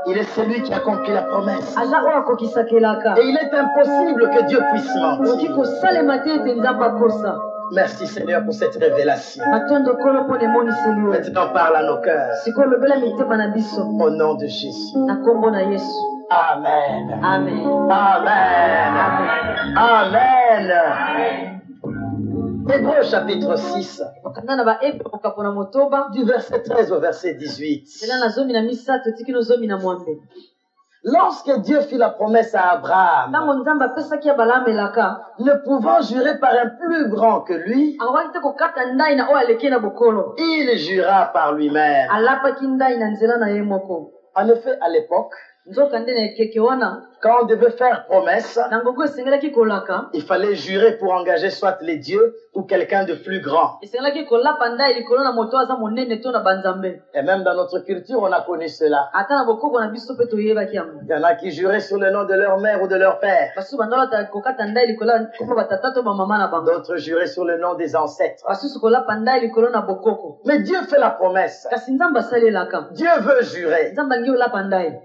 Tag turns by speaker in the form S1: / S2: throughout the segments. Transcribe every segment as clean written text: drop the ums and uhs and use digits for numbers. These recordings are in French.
S1: Il est celui qui accomplit la promesse. Et il est impossible que Dieu puisse mentir. Merci Seigneur pour cette révélation. Maintenant parle à nos cœurs. Au nom de Jésus. Amen.
S2: Amen.
S1: Amen. Amen. Hébreux chapitre 6, du verset 13 au verset 18. Lorsque Dieu fit la promesse à Abraham, ne pouvant jurer par un plus grand que lui, il jura par lui-même. En effet, à l'époque, quand on devait faire promesse, il fallait jurer pour engager soit les dieux ou quelqu'un de plus grand. Et même dans notre culture, on a connu cela. Il y en a qui juraient sur le nom de leur mère ou de leur père. D'autres juraient sur le nom des ancêtres. Mais Dieu fait la promesse. Dieu veut jurer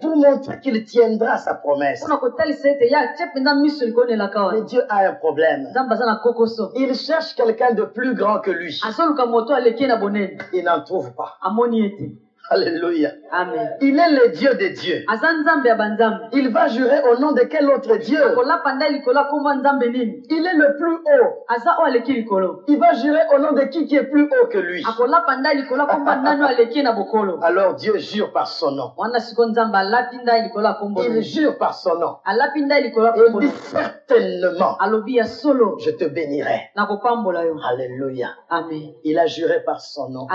S1: pour montrer qu'il tiendra sa promesse. Mais Dieu a un problème. Il cherche quelqu'un de plus grand que lui. Il n'en trouve pas. Alléluia.
S2: Amen.
S1: Il est le Dieu des dieux. Il va jurer au nom de quel autre Dieu? Il est le plus haut. Il va jurer au nom de qui est plus haut que lui. Alors Dieu jure par son nom. Il jure par son nom. Il dit certainement, je te bénirai. Alléluia.
S2: Amen.
S1: Il a juré par son nom.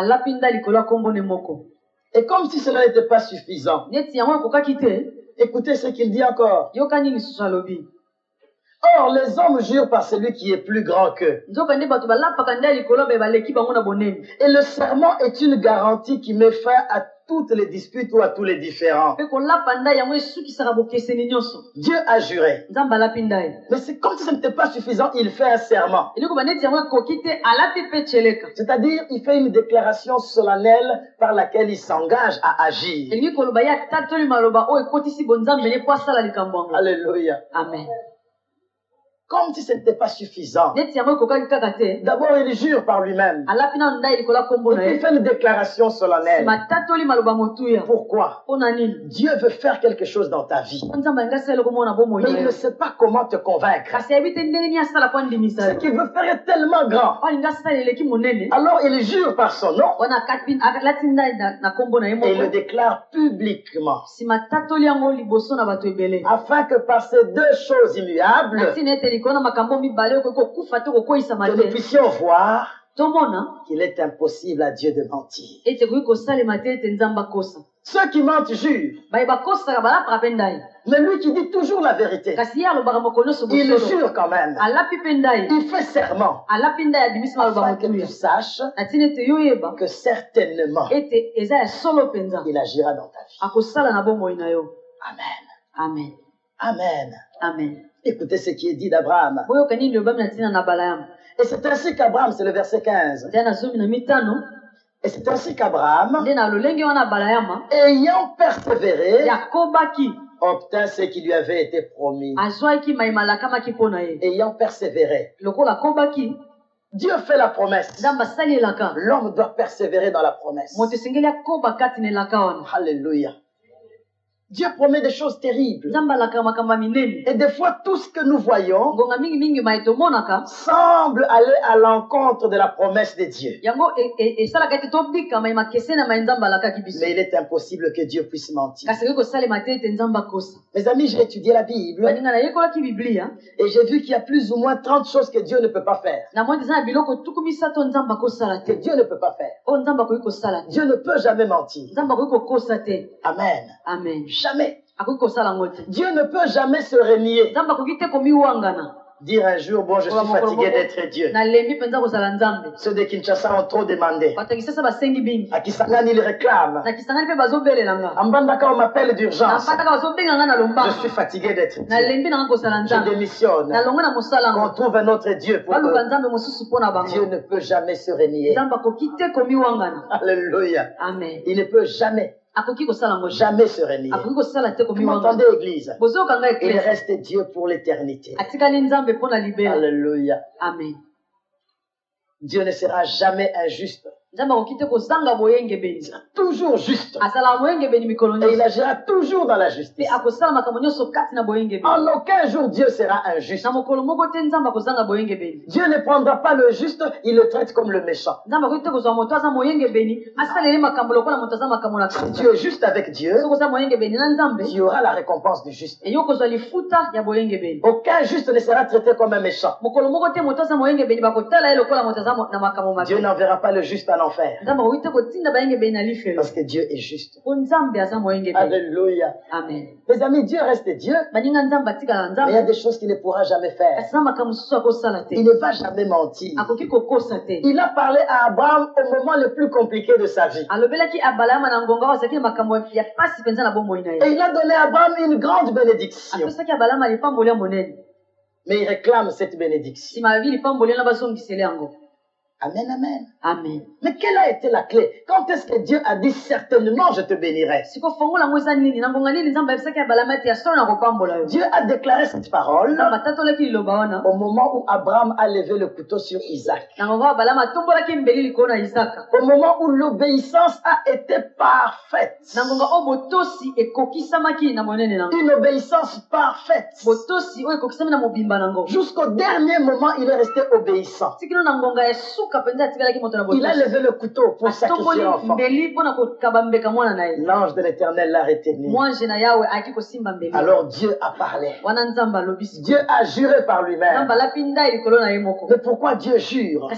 S1: Et comme si cela n'était pas suffisant, écoutez ce qu'il dit encore. Or, les hommes jurent par celui qui est plus grand qu'eux. Et le serment est une garantie qui met fin à toutes les disputes ou à tous les différends. Dieu a juré. Mais c'est comme si ce n'était pas suffisant, il fait un serment. C'est-à-dire, il fait une déclaration solennelle par laquelle il s'engage à agir. Alléluia.
S2: Amen.
S1: Comme si ce n'était pas suffisant. D'abord, il jure par lui-même. Et il fait une déclaration solennelle. Pourquoi? Dieu veut faire quelque chose dans ta vie. Mais il ne sait pas comment te convaincre. Ce qu'il veut faire est tellement grand. Alors, il jure par son nom. Et il le déclare publiquement. Afin que par ces deux choses immuables, que nous puissions voir qu'il est impossible à Dieu de mentir. Ceux qui mentent jurent. Mais lui qui dit toujours la vérité, il jure quand même. Il fait serment. Afin que tu saches que certainement il agira dans ta vie. Amen.
S2: Amen.
S1: Amen.
S2: Amen.
S1: Écoutez ce qui est dit d'Abraham. Et c'est ainsi qu'Abraham, c'est le verset 15. Et c'est ainsi qu'Abraham, ayant persévéré, obtint ce qui lui avait été promis. Ayant persévéré. Dieu fait la promesse. L'homme doit persévérer dans la promesse. Alléluia. Dieu promet des choses terribles. Et des fois, tout ce que nous voyons semble aller à l'encontre de la promesse de Dieu. Mais il est impossible que Dieu puisse mentir. Mes amis, j'ai étudié la Bible et j'ai vu qu'il y a plus ou moins 30 choses que Dieu ne peut pas faire. Que Dieu ne peut pas faire. Dieu ne peut jamais mentir. Amen.
S2: Amen.
S1: Jamais. Dieu ne peut jamais se renier. dire un jour, bon, je suis fatigué d'être Dieu. Ceux de Kinshasa ont trop demandé. À Kisangani, ils réclament. Ambandaka, on m'appelle d'urgence. Je suis fatigué d'être Dieu. Je démissionne. On trouve un autre Dieu pour eux. Dieu ne peut jamais se renier. Alléluia.
S2: Amen.
S1: Il ne peut jamais se renier. Vous m'entendez, Église? Il reste Dieu pour l'éternité. Alléluia.
S2: Amen.
S1: Dieu ne sera jamais injuste. Il sera toujours juste. Et il agira toujours dans la justice. En aucun jour Dieu sera injuste. Dieu ne prendra pas le juste, il le traite comme le méchant. Si tu es juste avec Dieu, tu auras la récompense du juste. Aucun juste ne sera traité comme un méchant. Dieu n'enverra pas le juste à l'enfer. Parce que Dieu est juste. Alléluia.
S2: Amen.
S1: Mes amis, Dieu reste Dieu. Mais il y a des choses qu'il ne pourra jamais faire. Il ne va jamais mentir. Il a parlé à Abraham au moment le plus compliqué de sa vie. Et il a donné à Abraham une grande bénédiction. Mais il réclame cette bénédiction. Amen, amen.
S2: Amen.
S1: Mais quelle a été la clé? Quand est-ce que Dieu a dit certainement je te bénirai? Dieu a déclaré cette parole au moment où Abraham a levé le couteau sur Isaac. Au moment où l'obéissance a été parfaite. Une obéissance parfaite. Jusqu'au dernier moment, il est resté obéissant. Il a levé le couteau pour sacrifier l'enfant. L'ange de l'Éternel l'a retenu. Alors Dieu a parlé. Dieu a juré par lui-même. Mais pourquoi Dieu jure?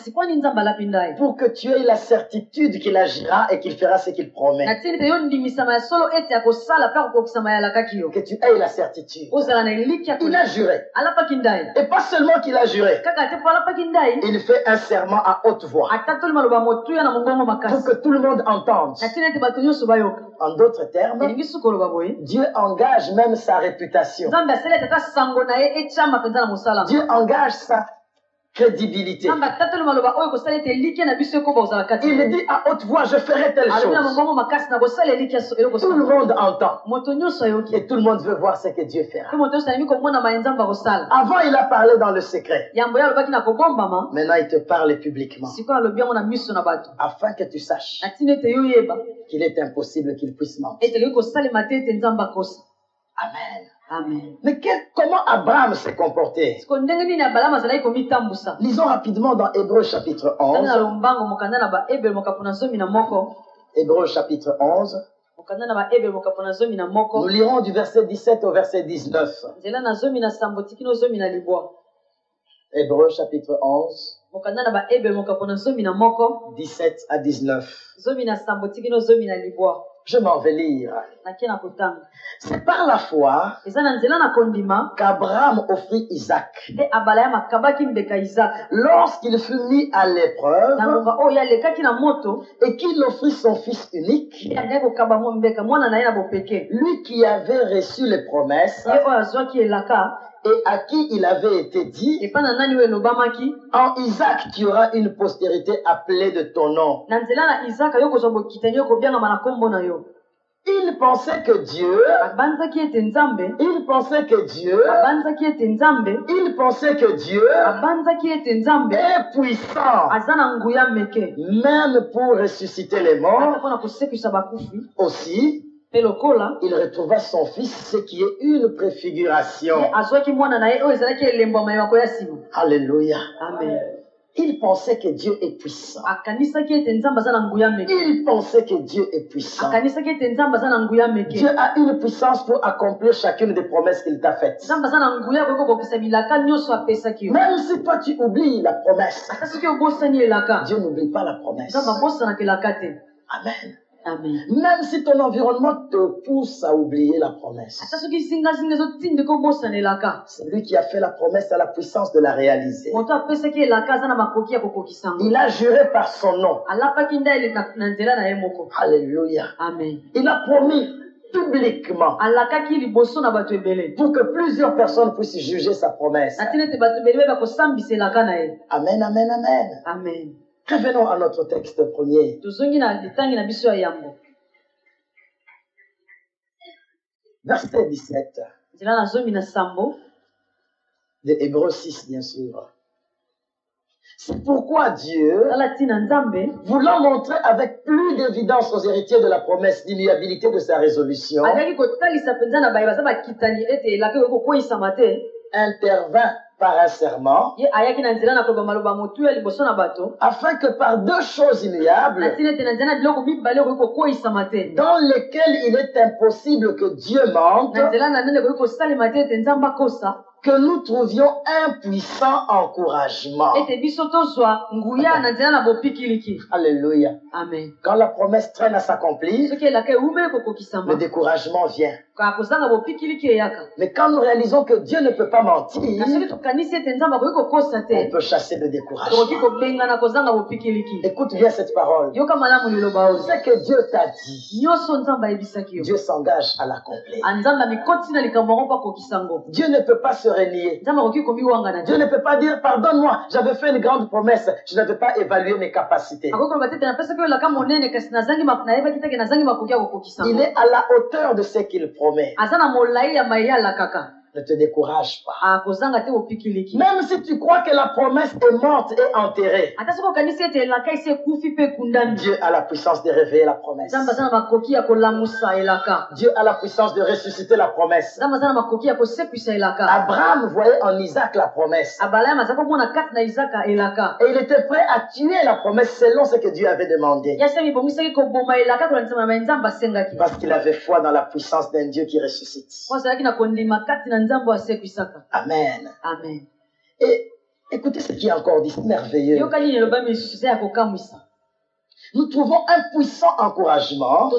S1: Pour que tu aies la certitude qu'il agira et qu'il fera ce qu'il promet. Que tu aies la certitude. Il a juré. Et pas seulement qu'il a juré. Il fait un serment à haute voix. Pour que tout le monde entende. En d'autres termes, Dieu engage même sa réputation. Dieu engage sa crédibilité. Il dit à haute voix, je ferai telle chose. Tout le monde entend. Et tout le monde veut voir ce que Dieu fera. Avant, il a parlé dans le secret. Maintenant, il te parle publiquement. Afin que tu saches qu'il est impossible qu'il puisse mentir. Amen.
S2: Amen.
S1: Mais comment Abraham s'est comporté? Lisons rapidement dans Hébreux chapitre 11. Hébreux chapitre 11. Nous lirons du verset 17 au verset 19. Hébreux chapitre 11. 17 à 19. Je m'en vais lire. C'est par la foi qu'Abraham offrit Isaac. Lorsqu'il fut mis à l'épreuve et qu'il offrit son fils unique, lui qui avait reçu les promesses et à qui il avait été dit, en Isaac tu auras une postérité appelée de ton nom. Il pensait que Dieu est puissant, même pour ressusciter les morts. Aussi, il retrouva son fils, ce qui est une préfiguration. Alléluia.
S2: Amen.
S1: Il pensait que Dieu est puissant. Il pensait que Dieu est puissant. Dieu a une puissance pour accomplir chacune des promesses qu'il t'a faites. Même si toi tu oublies la promesse, Dieu n'oublie pas la promesse. Amen. Amen.
S2: Même si ton environnement te pousse à oublier la promesse. C'est lui qui a fait la promesse à la puissance de la réaliser. Il a juré par son nom. Alléluia.
S1: Amen.
S2: Il a promis publiquement pour que plusieurs personnes puissent juger sa promesse. Amen, amen, amen.
S1: Amen.
S2: Revenons à notre texte premier. Verset 17. De Hébreux 6, bien sûr. C'est pourquoi Dieu, voulant montrer avec plus d'évidence aux héritiers de la promesse l'immuabilité de sa résolution, intervint par un serment, afin que par deux choses immuables, dans lesquelles il est impossible que Dieu mente, que nous trouvions un puissant encouragement. Alléluia.
S1: Amen.
S2: Quand la promesse traîne à s'accomplir, le découragement vient. Mais quand nous réalisons que Dieu ne peut pas mentir, on peut chasser le découragement. Écoute bien cette parole. Ce que Dieu t'a dit, Dieu s'engage à l'accomplir. Dieu ne peut pas se renier. Dieu ne peut pas dire, pardonne-moi, j'avais fait une grande promesse, je n'avais pas évalué mes capacités. Il est à la hauteur de ce qu'il promet. Ne te décourage pas. Même si tu crois que la promesse est morte et enterrée, Dieu a la puissance de réveiller la promesse. Dieu a la puissance de ressusciter la promesse. Abraham voyait en Isaac la promesse. Et il était prêt à tuer la promesse selon ce que Dieu avait demandé. Parce qu'il avait foi dans la puissance d'un Dieu qui ressuscite. Amen.
S1: Amen.
S2: Et écoutez ce qui est encore dit, c'est merveilleux. Nous trouvons un puissant encouragement.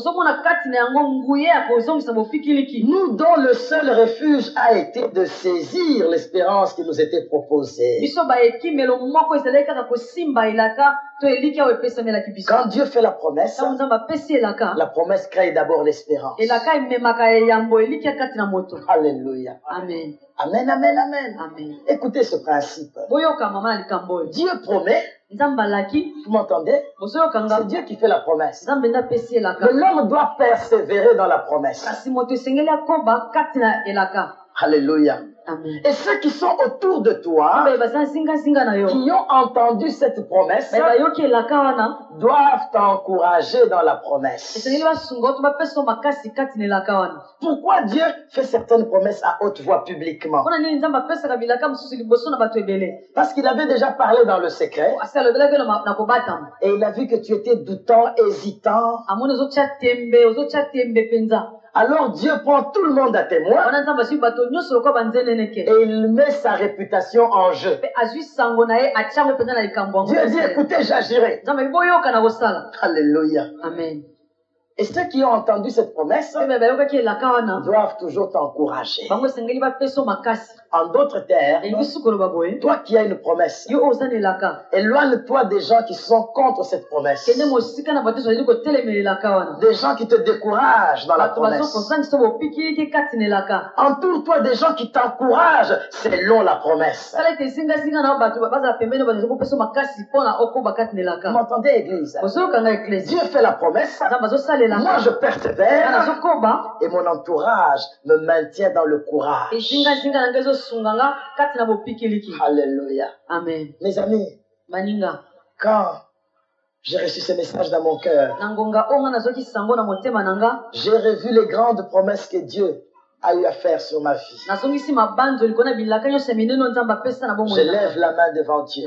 S2: Nous dont le seul refuge a été de saisir l'espérance qui nous était proposée. Quand Dieu fait la promesse crée d'abord l'espérance. Alléluia.
S1: Amen.
S2: Amen, amen, amen.
S1: Amen.
S2: Écoutez ce principe. Dieu promet. Vous m'entendez? C'est Dieu qui fait la promesse. Mais l'homme doit persévérer dans la promesse. Alléluia.
S1: Amen.
S2: Et ceux qui sont autour de toi, qui ont entendu cette promesse, doivent t'encourager dans la promesse. Pourquoi Dieu fait certaines promesses à haute voix publiquement? Parce qu'il avait déjà parlé dans le secret. Et il a vu que tu étais doutant, hésitant. Alors Dieu prend tout le monde à témoin et il met sa réputation en jeu. Dieu dit, écoutez, j'agirai. Alléluia.
S1: Amen.
S2: Et ceux qui ont entendu cette promesse doivent toujours t'encourager. En d'autres termes, toi qui as une promesse, éloigne-toi des gens qui sont contre cette promesse. Des gens qui te découragent dans la promesse. Entoure-toi des gens qui t'encouragent selon la promesse. Vous m'entendez, Église? Dieu fait la promesse. Moi, je persévère et mon entourage me maintient dans le courage. Alléluia.
S1: Amen.
S2: Mes amis, quand j'ai reçu ce message dans mon cœur, j'ai revu les grandes promesses que Dieu a eu à faire sur ma vie. Je lève la main devant Dieu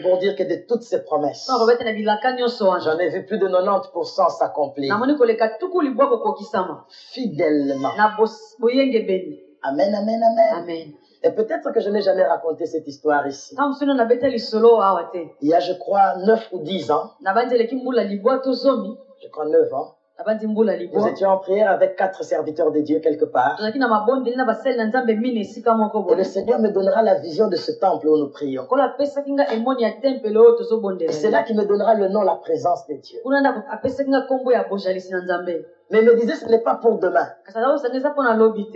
S2: pour dire que de toutes ces promesses, j'en ai vu plus de 90% s'accomplir fidèlement. Amen, amen, amen.
S1: Amen.
S2: Et peut-être que je n'ai jamais raconté cette histoire ici. Il y a, je crois, 9 ou 10 ans, je crois 9 ans. Nous étions en prière avec 4 serviteurs de Dieu quelque part. Et le Seigneur me donnera la vision de ce temple où nous prions. Et c'est là qu'il me donnera le nom, la présence de Dieu. Mais il me disait, ce n'est pas pour demain.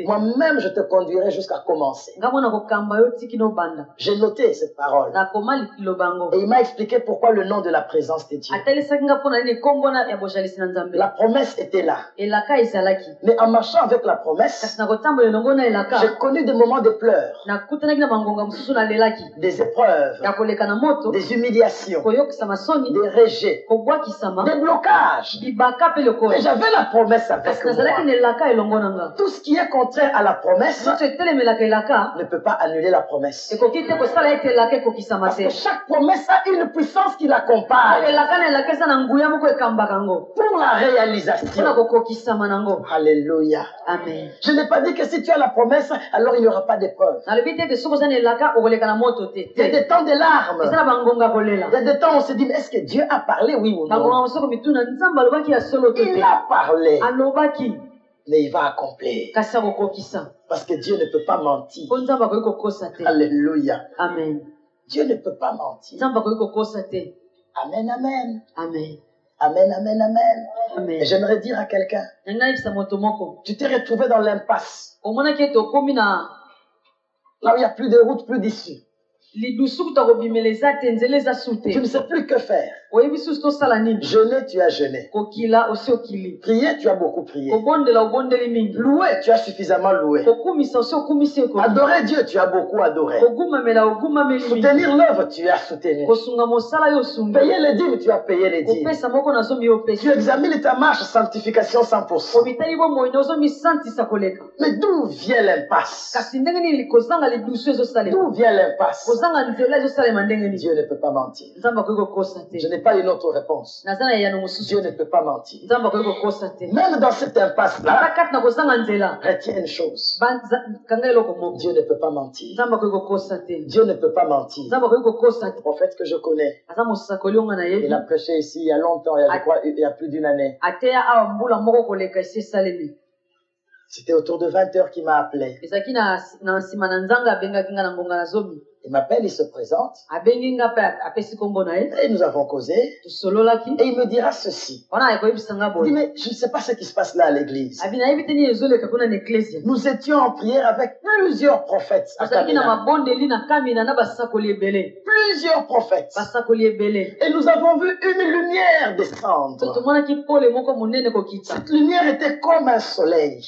S2: Moi-même, je te conduirai jusqu'à commencer. J'ai noté cette parole. Et il m'a expliqué pourquoi le nom de la présence de Dieu. La promesse était là. Mais en marchant avec la promesse, j'ai connu des moments de pleurs, des épreuves, des humiliations, des rejets, des blocages. Mais j'avais la promesse avec moi. Tout ce qui est contraire à la promesse ne peut pas annuler la promesse. Parce que chaque promesse a une puissance qui l'accompagne pour la réalisation. Alléluia.
S1: Amen.
S2: Je n'ai pas dit que si tu as la promesse, alors il n'y aura pas d'épreuve. Il y a des temps de larmes. Il y a des temps où on se dit, mais est-ce que Dieu a parlé, oui ou non? Il a parlé. Mais il va accomplir. Parce que Dieu ne peut pas mentir. Alléluia.
S1: Amen.
S2: Dieu ne peut pas mentir. Amen, amen.
S1: Amen.
S2: Amen, amen, amen.
S1: Amen.
S2: Et j'aimerais dire à quelqu'un, tu t'es retrouvé dans l'impasse. Là où il n'y a plus de route, plus d'issue. Tu ne sais plus que faire. Jeûner, tu as jeûné. Prier, tu as beaucoup prié. Louer, tu as suffisamment loué. Adorer Dieu, tu as beaucoup adoré. Soutenir l'œuvre, tu as soutenu. Payer les dîmes, tu as payé les dîmes. Tu examines ta marche, sanctification 100%. Mais d'où vient l'impasse? D'où vient l'impasse? Dieu ne peut pas mentir. Je n'ai pas une autre réponse. Dieu ne peut pas mentir. Même dans cette impasse-là, retiens une chose. Dieu ne peut pas mentir. Dieu ne peut pas mentir. Le prophète que je connais, il a prêché ici il y a longtemps, je crois, il y a plus d'une année. C'était autour de 20 heures qu'il m'a appelé. Il m'appelle, il se présente. Et nous avons causé. Et il me dira ceci. Il dit, mais je ne sais pas ce qui se passe là à l'église. Nous étions en prière avec plusieurs prophètes. Plusieurs prophètes. Et nous avons vu une lumière descendre. Cette lumière était comme un soleil.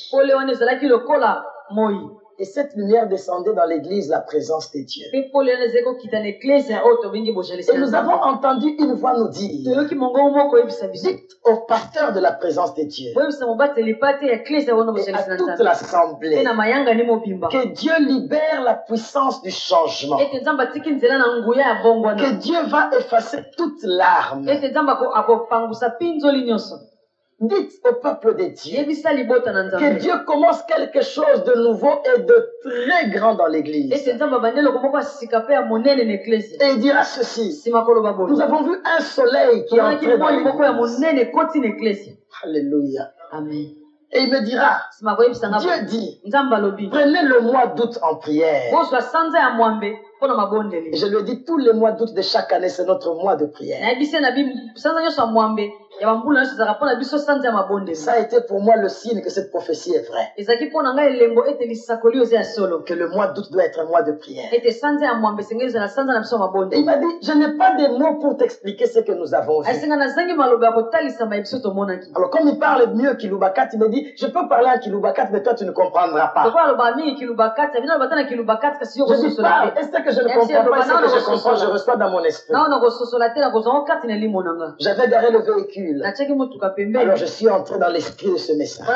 S2: Et cette lumière descendait dans l'église, la présence de Dieu. Et nous avons entendu une voix nous dire, dites au pasteur de la présence de Dieu et à toute l'assemblée que Dieu libère la puissance du changement, que Dieu va effacer toute larme. Dites au peuple de Dieu que Dieu commence quelque chose de nouveau et de très grand dans l'église. Et il dira ceci. Nous avons vu un soleil qui est entré dans l'église. Alléluia.
S1: Amen.
S2: Et il me dira, Dieu dit, prenez le mois d'août en prière. Et je lui dis, tous les mois d'août de chaque année, c'est notre mois de prière. Ça a été pour moi le signe que cette prophétie est vraie. Que le mois d'août doit être un mois de prière. Et il m'a dit, je n'ai pas de mots pour t'expliquer ce que nous avons vu. Alors comme il parle mieux Kilubakat, il me dit, je peux parler en Kilubakat, mais toi tu ne comprendras pas. Je dis, parle, est-ce que je ne comprends pas, ce que je comprends, je reçois dans mon esprit. J'avais garé le véhicule. Alors je suis entré dans l'esprit de ce message.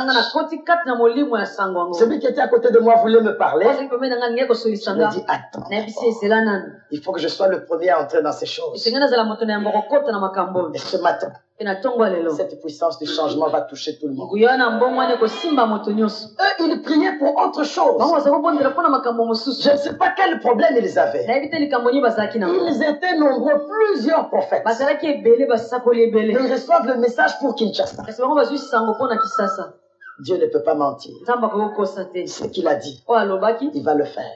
S2: Celui qui était à côté de moi voulait me parler. Je me dis, attends, il faut que je sois le premier à entrer dans ces choses. Et ce matin, Cette puissance du changement va toucher tout le monde. Eux, ils priaient pour autre chose. Je ne sais pas quel problème ils avaient. Ils étaient nombreux, plusieurs prophètes. Ils reçoivent le message pour Kinshasa. Dieu ne peut pas mentir. Ce qu'il a dit, il va le faire.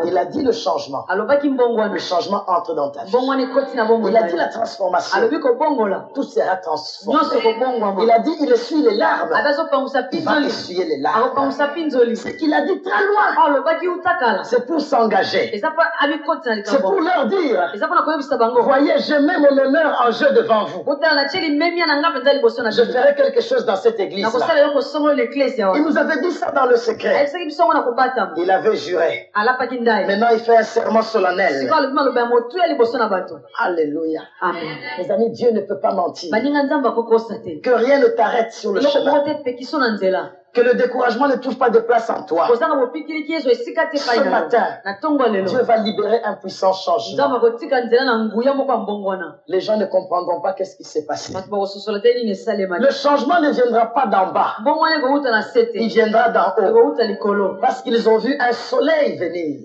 S2: Il a dit le changement. Le changement entre dans ta vie. Il a dit la transformation. Tout sera transformé. Il a dit il essuie les larmes. Il va essuyer les larmes. Ce qu'il a dit très loin. C'est pour s'engager. C'est pour leur dire, voyez, je mets mon honneur en jeu devant vous. Je ferai quelque chose dans cette église-là. Il nous avait dit ça dans le secret. Il avait juré. Maintenant, il fait un serment solennel. Alléluia.
S1: Amen.
S2: Mes amis, Dieu ne peut pas mentir. Que rien ne t'arrête sur le chemin. Que le découragement ne trouve pas de place en toi. Ce matin, Dieu va libérer un puissant changement. Les gens ne comprendront pas qu'est-ce qui s'est passé. Le changement ne viendra pas d'en bas. Il viendra d'en haut. Parce qu'ils ont vu un soleil venir.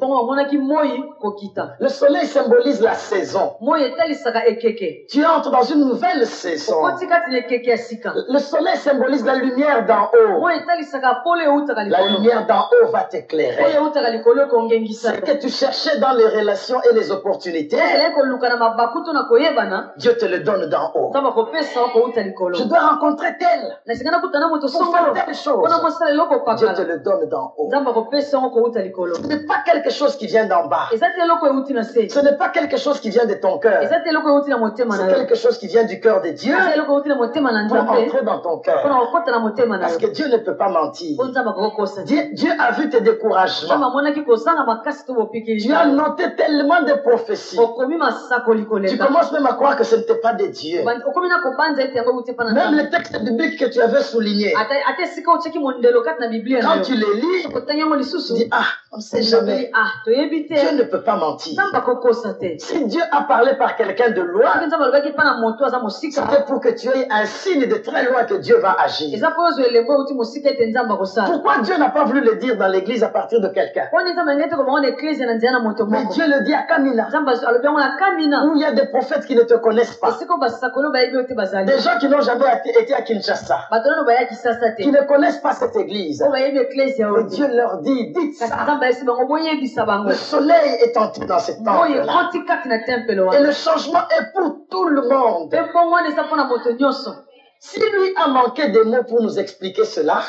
S2: Le soleil symbolise la saison. Tu entres dans une nouvelle saison. Le soleil symbolise la lumière d'en haut. La lumière d'en haut va t'éclairer. Ce que tu cherchais dans les relations et les opportunités, Dieu te le donne d'en haut. Je dois rencontrer tel pour faire telle chose. Dieu te le donne d'en haut. Ce n'est pas quelque chose qui vient d'en bas. Ce n'est pas quelque chose qui vient de ton cœur. C'est quelque chose qui vient du cœur de Dieu pour entrer dans ton cœur. Parce que Dieu ne peut pas mentir. Dieu a vu tes découragements. Tu as noté tellement de prophéties. Tu commences même à croire que ce n'était pas de Dieu. Même les textes bibliques que tu avais soulignés, quand tu les lis, tu dis, ah, on ne sait jamais. Dieu ne peut pas mentir. Si Dieu a parlé par quelqu'un de loin, c'était pour que tu aies un signe de très loin que Dieu va agir. Pourquoi Dieu n'a pas voulu le dire dans l'église à partir de quelqu'un? Mais Dieu le dit à Kamina, où il y a des prophètes qui ne te connaissent pas. Des gens qui n'ont jamais été à Kinshasa, qui ne connaissent pas cette église. Et Dieu leur dit, dites ça. Le soleil est entré dans cette temple-là. Et le changement est pour tout le monde. Si lui a manqué des mots pour nous expliquer cela,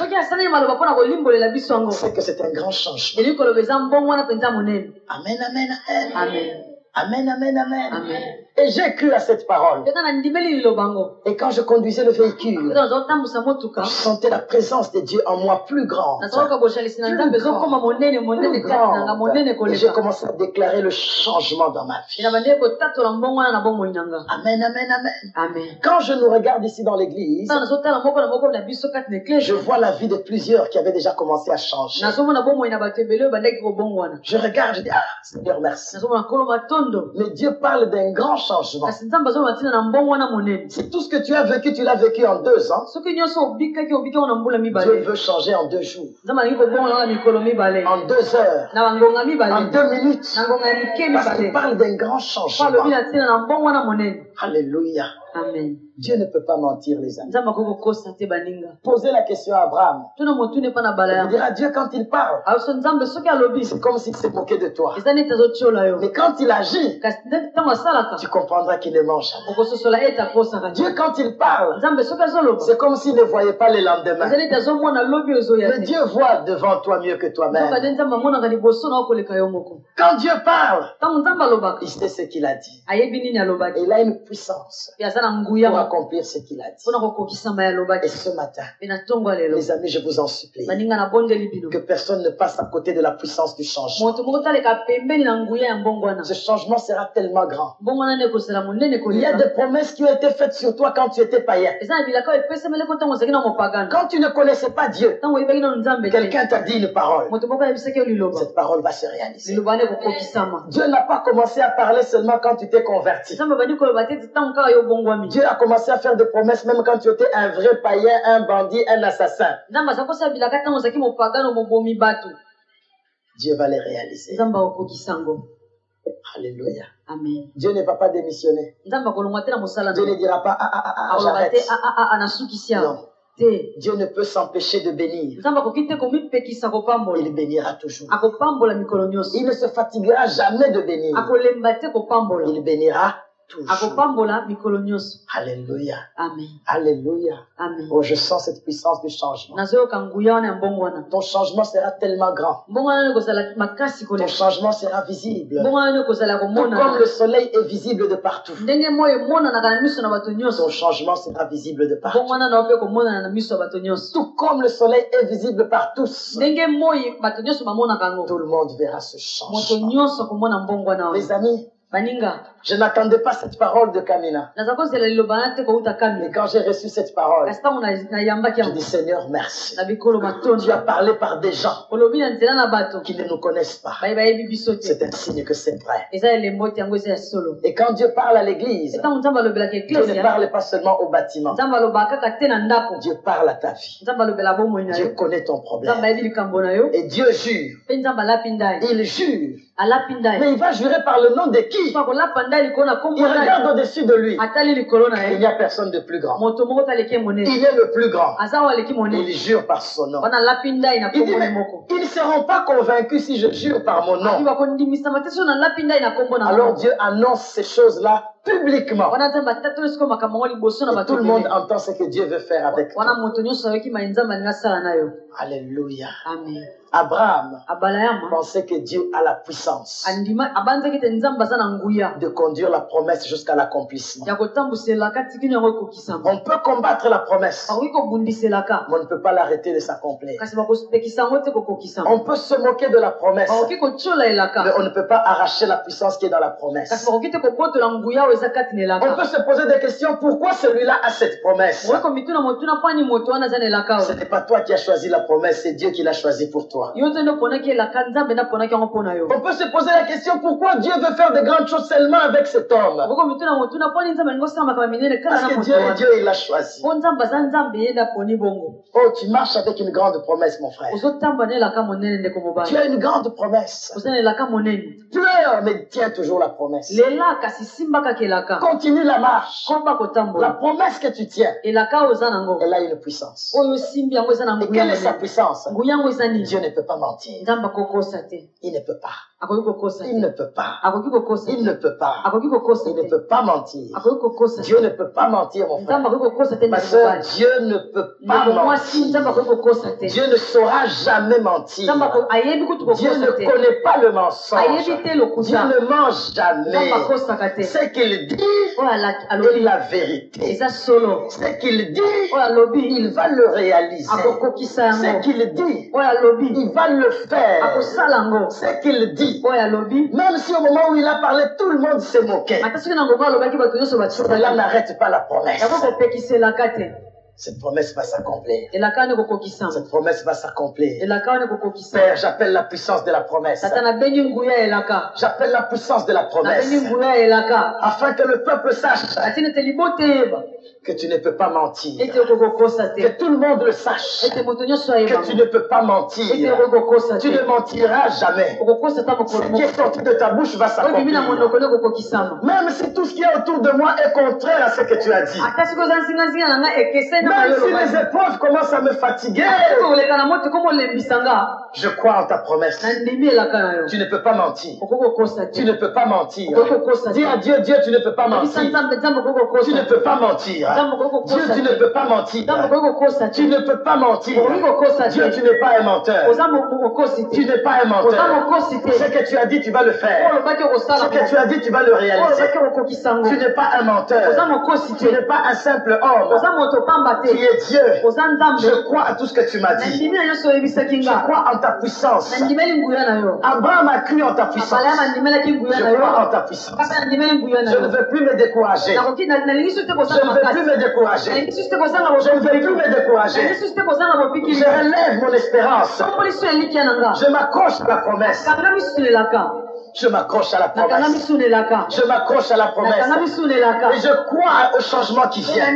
S2: c'est que c'est un grand changement. Amen, amen, amen.
S1: Amen.
S2: Amen, amen, amen.
S1: Amen.
S2: Et j'ai cru à cette parole. Et quand je conduisais le véhicule, je sentais la présence de Dieu en moi plus grande. Et j'ai commencé à déclarer le changement dans ma vie. Amen, amen, amen.
S1: Amen.
S2: Quand je nous regarde ici dans l'église, je vois la vie de plusieurs qui avaient déjà commencé à changer. Je regarde, je dis, ah, Seigneur, merci. Mais Dieu parle d'un grand changement. Si tout ce que tu as vécu, tu l'as vécu en 2 ans, Dieu veut changer en 2 jours, en 2 heures, en 2 minutes, parce qu'il parle d'un grand changement. Alléluia.
S1: Amen.
S2: Dieu ne peut pas mentir, les amis. Posez la question à Abraham. Il dira Dieu quand il parle, c'est comme s'il s'est moqué de toi. Mais quand il agit, tu comprendras qu'il ne ment jamais. Dieu quand il parle, c'est comme s'il ne voyait pas le lendemain. Mais Dieu voit devant toi mieux que toi-même. Quand Dieu parle, il sait ce qu'il a dit. Et il a une puissance pour accomplir ce qu'il a dit. Et ce matin, les amis, je vous en supplie, que personne ne passe à côté de la puissance du changement. Ce changement sera tellement grand. Il y a des promesses qui ont été faites sur toi quand tu étais païen. Quand tu ne connaissais pas Dieu, quelqu'un t'a dit une parole. Cette parole va se réaliser. Dieu n'a pas commencé à parler seulement quand tu t'es converti. Dieu a commencé à faire des promesses même quand tu étais un vrai païen, un bandit, un assassin. Dieu va les réaliser. Alléluia.
S1: Amen.
S2: Dieu ne va pas démissionner. Dieu ne dira pas j'arrête. Non. Dieu ne peut s'empêcher de bénir. Il bénira toujours. Il ne se fatiguera jamais de bénir. Il bénira toujours. Alléluia.
S1: Amen.
S2: Alléluia.
S1: Amen.
S2: Oh, je sens cette puissance du changement. Ton changement sera tellement grand. Ton changement sera visible. Tout comme le soleil est visible de partout. Ton changement sera visible de partout. Tout comme le soleil est visible par tous. Tout le monde verra ce changement. Les amis, je n'attendais pas cette parole de Kamina. Mais quand j'ai reçu cette parole, je dis Seigneur, merci. Tu as parlé par des gens qui ne nous connaissent pas. C'est un signe que c'est vrai. Et quand Dieu parle à l'église, Dieu ne parle pas seulement au bâtiment. Dieu parle à ta vie. Dieu connaît ton problème. Et Dieu jure. Il jure. Mais il va jurer par le nom de qui? Il regarde au-dessus de lui. Il n'y a personne de plus grand. Il est le plus grand. Il jure par son nom. Il dit, ils ne seront pas convaincus si je jure par mon nom. Alors Dieu annonce ces choses-là publiquement. Et tout le monde entend ce que Dieu veut faire avec toi. Alléluia.
S1: Amen.
S2: Abraham pensait que Dieu a la puissance de conduire la promesse jusqu'à l'accomplissement. On peut combattre la promesse, mais on ne peut pas l'arrêter de s'accomplir. On peut se moquer de la promesse, mais on ne peut pas arracher la puissance qui est dans la promesse. On peut se poser des questions, pourquoi celui-là a cette promesse? Ce n'est pas toi qui as choisi la promesse, c'est Dieu qui l'a choisi pour toi. On peut se poser la question, pourquoi Dieu veut faire de grandes choses seulement avec cet homme? Parce que Dieu il l'a choisi. Oh, tu marches avec une grande promesse, mon frère. Tu as une grande promesse. Pleure, mais tiens toujours la promesse. Continue la marche. La promesse que tu tiens, elle a une puissance. Et quelle est sa puissance? Dieu ne peut pas mentir. Il ne peut pas. Il ne peut pas. Il ne peut pas. Il ne peut pas mentir. Dieu ne peut pas mentir, mon frère. Ma soeur, Dieu ne peut pas mentir. Dieu ne saura jamais mentir. Dieu ne connaît pas le mensonge. Dieu ne ment jamais. Ce qu'il dit est la vérité. Ce qu'il dit, il va le réaliser. Ce qu'il dit, il va le faire. Ce qu'il dit, même si au moment où il a parlé, tout le monde s'est moqué. Cela n'arrête pas la promesse. Cette promesse va s'accomplir. Cette promesse va s'accomplir. Père, j'appelle la puissance de la promesse. J'appelle la puissance de la promesse. Afin que le peuple sache que tu ne peux pas mentir. Que tout le monde le sache. Que tu ne peux pas mentir. Tu ne mentiras jamais. Ce qui est sorti de ta bouche va s'accomplir. Même si tout ce qui est autour de moi est contraire à ce que tu as dit. Même si les épreuves commencent à me fatiguer, je crois en ta promesse. Tu ne peux pas mentir. Tu ne peux pas mentir. Dis à Dieu, Dieu, tu ne peux pas mentir. Tu ne peux pas mentir. Dieu, tu ne peux pas mentir. Tu ne peux pas mentir. Dieu, tu n'es pas un menteur. Tu n'es pas un menteur. Ce que tu as dit, tu vas le faire. Ce que tu as dit, tu vas le réaliser. Tu n'es pas un menteur. Tu n'es pas un simple homme. Tu es Dieu. Je crois à tout ce que tu m'as dit. Je crois en ta puissance. Abraham a cru en ta puissance. Je crois en ta puissance. Je ne veux plus me décourager. Je ne veux plus me décourager. Je ne veux plus me décourager. Je relève mon espérance. Je m'accroche à la promesse. Je m'accroche à la promesse. Je m'accroche à la promesse. Et je crois au changement qui vient.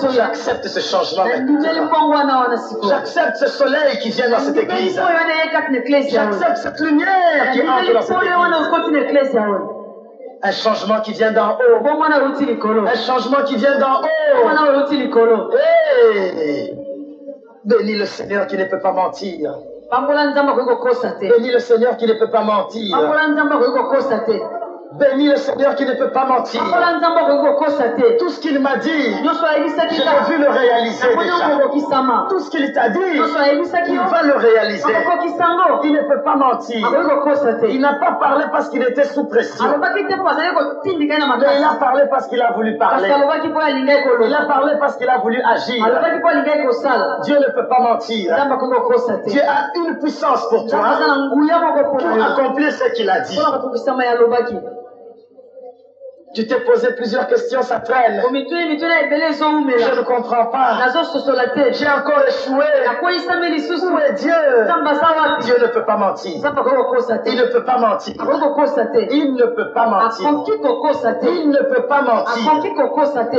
S2: J'accepte ce changement maintenant. J'accepte ce soleil qui vient dans cette église. J'accepte cette lumière qui entre dans cette église. Un changement qui vient d'en haut. Un changement qui vient d'en haut. Hey! Bénis le Seigneur qui ne peut pas mentir. Bénis le Seigneur qui ne peut pas mentir. Bénis le Seigneur qui ne peut pas mentir. Tout ce qu'il m'a dit, je l'ai vu le réaliser déjà. Tout ce qu'il t'a dit, il va le réaliser. Il ne peut pas mentir. Il n'a pas parlé parce qu'il était sous pression. Mais il a parlé parce qu'il a voulu parler. Il a parlé parce qu'il a voulu agir. Dieu ne peut pas mentir. Dieu a une puissance pour toi pour accomplir ce qu'il a dit. Tu t'es posé plusieurs questions, ça traîne. Je ne comprends pas. J'ai encore échoué. Où est Dieu? Dieu ne peut pas mentir. Il ne peut pas mentir. Il ne peut pas mentir. Il ne peut pas mentir.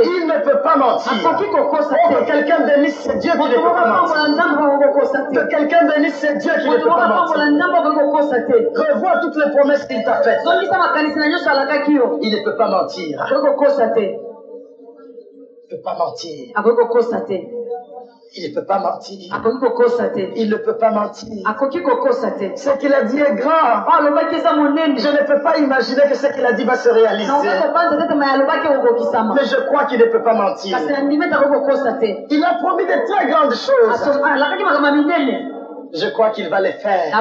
S2: Il ne peut pas mentir. Que quelqu'un bénisse, c'est Dieu qui ne peut pas mentir. Que quelqu'un bénisse, c'est Dieu qui ne peut pas mentir. Revois toutes les promesses qu'il t'a faites. Il ne peut pas mentir. Il ne peut pas mentir. Il ne peut pas mentir. Il ne peut pas mentir. Ce qu'il a dit est grand. Je ne peux pas imaginer que ce qu'il a dit va se réaliser. Mais je crois qu'il ne peut pas mentir. Il a promis de très grandes choses. Je crois qu'il va les faire.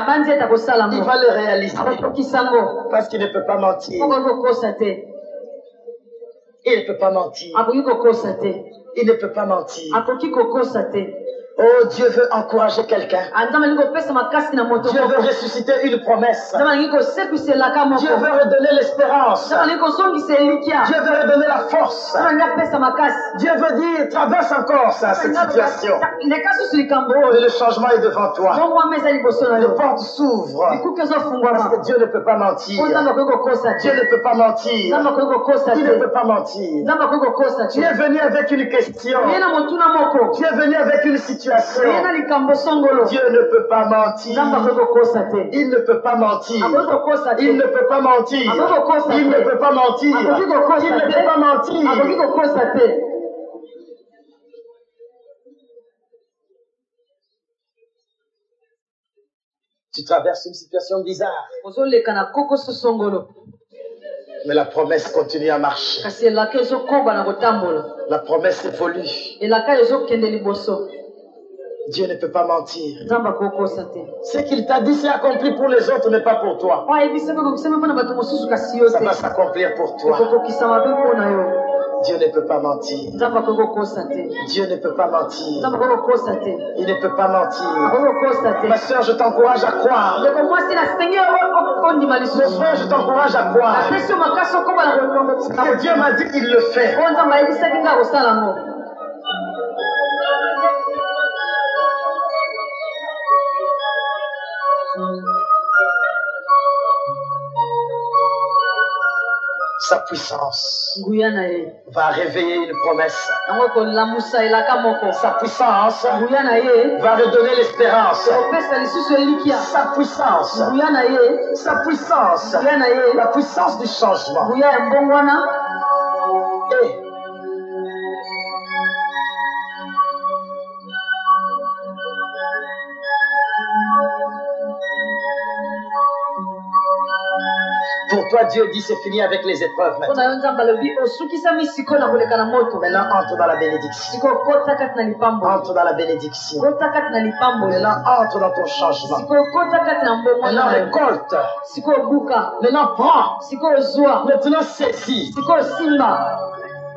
S2: Il va les réaliser. Parce qu'il ne peut pas mentir. Il ne peut pas mentir. Il ne peut pas mentir. Oh, Dieu veut encourager quelqu'un. Dieu veut ressusciter une promesse. Dieu veut redonner l'espérance. Dieu veut redonner la force. Dieu veut dire, traverse encore ça, cette situation. Mais le changement est devant toi. Les portes s'ouvrent. Parce que Dieu ne peut pas mentir. Dieu ne peut pas mentir. Il ne peut pas mentir. Tu es venu avec une question. Tu es venu avec une situation. Dieu ne peut pas mentir. Il ne peut pas mentir. Il ne peut pas mentir. Il ne peut pas mentir. Il ne peut pas mentir. Tu traverses une situation bizarre. Mais la promesse continue à marcher. La promesse évolue. Dieu ne peut pas mentir. Ce qu'il t'a dit, c'est accompli pour les autres, mais pas pour toi. Ça va s'accomplir pour toi. Dieu ne peut pas mentir. Dieu ne peut pas mentir. Il ne peut pas mentir. Ma soeur, je t'encourage à croire. Mon frère, je t'encourage à croire. Ce que Dieu m'a dit, il le fait. Sa puissance va réveiller une promesse. Sa puissance va redonner l'espérance. Sa puissance, la puissance du changement. Pour toi, Dieu dit c'est fini avec les épreuves maintenant. Maintenant, entre dans la bénédiction. Entre dans la bénédiction. Maintenant, entre dans ton changement. Maintenant, récolte. Maintenant, prends. Maintenant, saisis.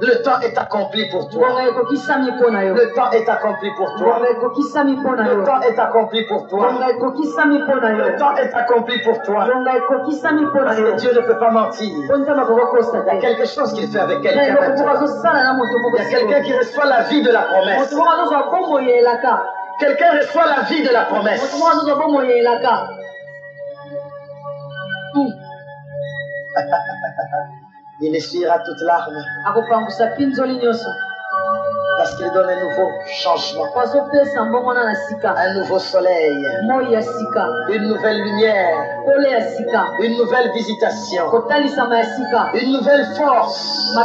S2: Le temps est accompli pour toi. Le temps est accompli pour toi. Le temps est accompli pour toi. Le temps est accompli pour toi. Parce que Dieu ne peut pas mentir. Il y a quelque chose qu'il fait avec quelqu'un. Il y a quelqu'un qui reçoit la vie de la promesse. Quelqu'un reçoit la vie de la promesse. Il essuiera toute larme. Parce qu'il donne un nouveau changement. Un nouveau soleil. Une nouvelle lumière. Une nouvelle visitation. Une nouvelle force.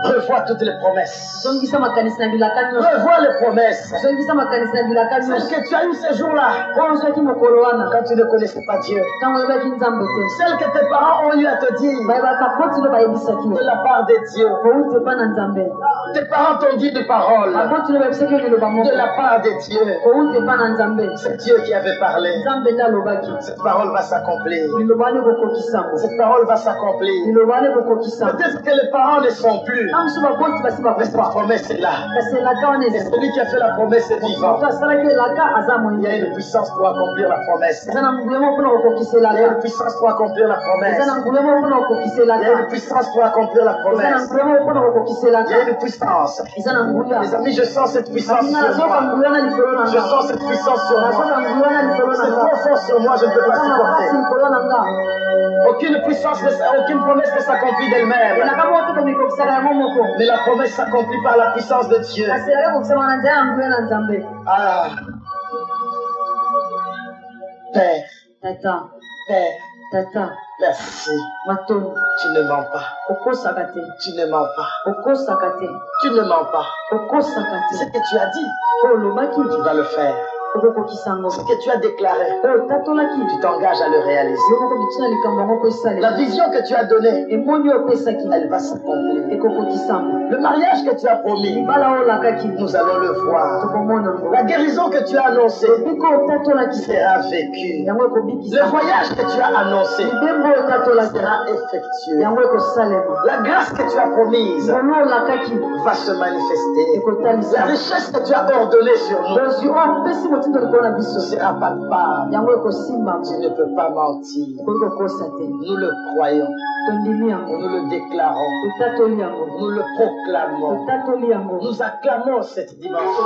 S2: Revois toutes les promesses. Revois les promesses. Celles que tu as eues ces jours-là. Quand tu ne connaissais pas Dieu. Celles que tes parents ont eu à te dire. De la part de Dieu. Tes parents t'ont dit des paroles. De la part de Dieu. C'est Dieu qui avait parlé. Cette parole va s'accomplir. Cette parole va s'accomplir. Peut-être que les parents ne sont plus. Mais cette promesse est là. Et celui qui a fait la promesse est vivant. Il y a une puissance pour accomplir la promesse. Il y a une puissance pour accomplir la promesse. Il y a une puissance pour accomplir la promesse. Il y a une puissance. Les amis, je sens cette puissance sur moi. Je sens cette puissance sur moi. C'est trop fort sur moi, je ne peux pas supporter. Aucune puissance, aucune promesse ne s'accomplit d'elle-même. Mais la promesse s'accomplit par la puissance de Dieu. Ah. Père. Père. Merci. Tu ne mens pas. Tu ne mens pas. Tu ne mens pas. Ce que tu as dit, tu vas le faire. Ce que tu as déclaré, tu t'engages à le réaliser. La vision que tu as donnée, elle va s'accomplir. Le mariage que tu as promis, nous allons le voir. La guérison que tu as annoncée sera vécue. Le voyage que tu as annoncé sera effectué. La grâce que tu as promise va se manifester. La richesse que tu as ordonnée sur nous sera palpable. Tu ne peux pas mentir. Nous le croyons. Nous le déclarons. Nous le proclamons. Nous acclamons cette dimension.